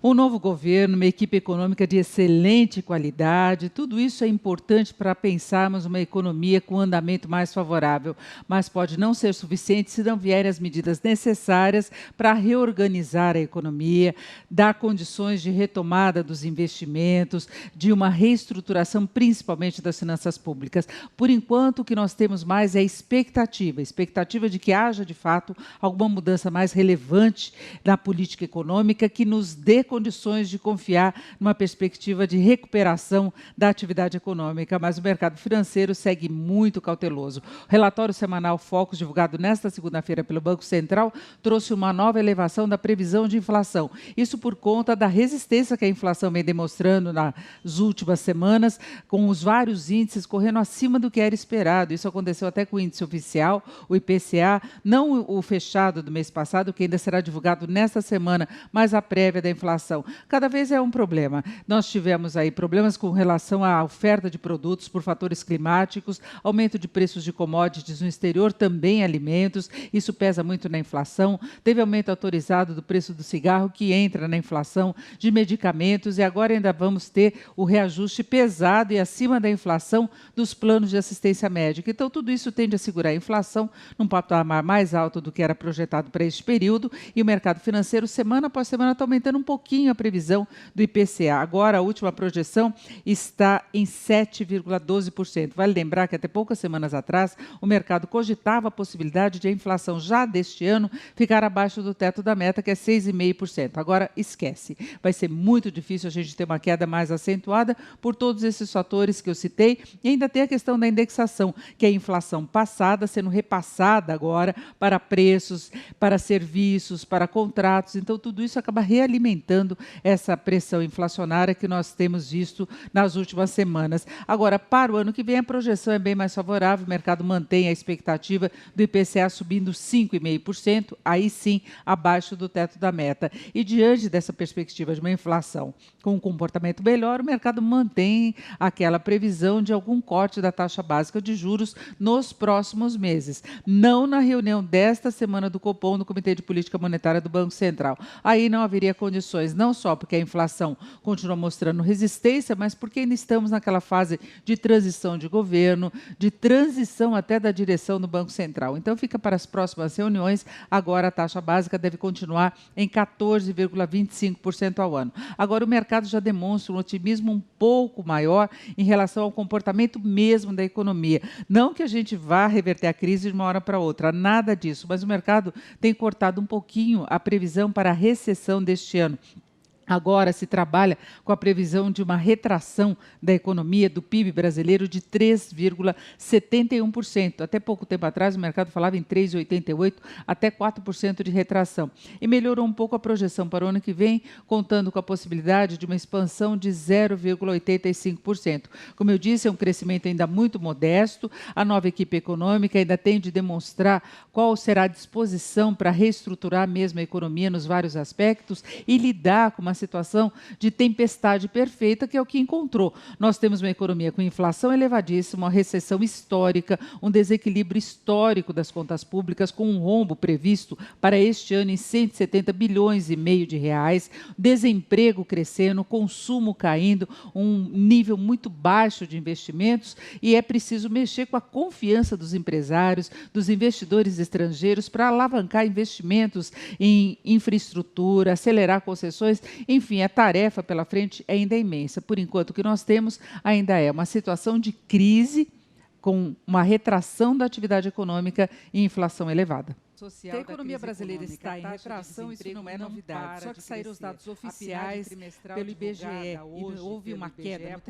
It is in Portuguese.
Um novo governo, uma equipe econômica de excelente qualidade, tudo isso é importante para pensarmos uma economia com andamento mais favorável, mas pode não ser suficiente se não vierem as medidas necessárias para reorganizar a economia, dar condições de retomada dos investimentos, de uma reestruturação principalmente das finanças públicas. Por enquanto, o que nós temos mais é expectativa de que haja, de fato, alguma mudança mais relevante na política econômica que nos dê condições de confiar numa perspectiva de recuperação da atividade econômica, mas o mercado financeiro segue muito cauteloso. O relatório semanal Focus, divulgado nesta segunda-feira pelo Banco Central, trouxe uma nova elevação da previsão de inflação. Isso por conta da resistência que a inflação vem demonstrando nas últimas semanas, com os vários índices correndo acima do que era esperado. Isso aconteceu até com o índice oficial, o IPCA, não o fechado do mês passado, que ainda será divulgado nesta semana, mas a prévia da inflação. Cada vez é um problema. Nós tivemos aí problemas com relação à oferta de produtos por fatores climáticos, aumento de preços de commodities no exterior, também alimentos, isso pesa muito na inflação. Teve aumento autorizado do preço do cigarro, que entra na inflação, de medicamentos, e agora ainda vamos ter o reajuste pesado e acima da inflação dos planos de assistência médica. Então, tudo isso tende a segurar a inflação num patamar mais alto do que era projetado para este período, e o mercado financeiro, semana após semana, está aumentando um pouquinho a previsão do IPCA. Agora, a última projeção está em 7,12%. Vale lembrar que até poucas semanas atrás, o mercado cogitava a possibilidade de a inflação já deste ano ficar abaixo do teto da meta, que é 6,5%. Agora, esquece. Vai ser muito difícil a gente ter uma queda mais acentuada por todos esses fatores que eu citei. E ainda tem a questão da indexação, que é a inflação passada sendo repassada agora para preços, para serviços, para contratos. Então, tudo isso acaba realimentando essa pressão inflacionária que nós temos visto nas últimas semanas. Agora, para o ano que vem, a projeção é bem mais favorável, o mercado mantém a expectativa do IPCA subindo 5,5%, aí sim, abaixo do teto da meta. E diante dessa perspectiva de uma inflação com um comportamento melhor, o mercado mantém aquela previsão de algum corte da taxa básica de juros nos próximos meses. Não na reunião desta semana do Copom, no Comitê de Política Monetária do Banco Central. Aí não haveria condições, não só porque a inflação continua mostrando resistência, mas porque ainda estamos naquela fase de transição de governo, de transição até da direção do Banco Central. Então, fica para as próximas reuniões. Agora, a taxa básica deve continuar em 14,25% ao ano. Agora, o mercado já demonstra um otimismo um pouco maior em relação ao comportamento mesmo da economia. Não que a gente vá reverter a crise de uma hora para outra, nada disso, mas o mercado tem cortado um pouquinho a previsão para a recessão deste ano. Agora se trabalha com a previsão de uma retração da economia, do PIB brasileiro, de 3,71%. Até pouco tempo atrás, o mercado falava em 3,88%, até 4% de retração. E melhorou um pouco a projeção para o ano que vem, contando com a possibilidade de uma expansão de 0,85%. Como eu disse, é um crescimento ainda muito modesto. A nova equipe econômica ainda tem de demonstrar qual será a disposição para reestruturar mesmo a economia nos vários aspectos e lidar com uma situação de tempestade perfeita, que é o que encontrou. Nós temos uma economia com inflação elevadíssima, uma recessão histórica, um desequilíbrio histórico das contas públicas, com um rombo previsto para este ano em 170 bilhões e meio de reais, desemprego crescendo, consumo caindo, um nível muito baixo de investimentos, e é preciso mexer com a confiança dos empresários, dos investidores estrangeiros, para alavancar investimentos em infraestrutura, acelerar concessões. Enfim, a tarefa pela frente ainda é imensa. Por enquanto, o que nós temos ainda é uma situação de crise, com uma retração da atividade econômica e inflação elevada. Se a economia brasileira está em retração, isso não é novidade. Só que saíram os dados oficiais pelo IBGE e houve uma queda no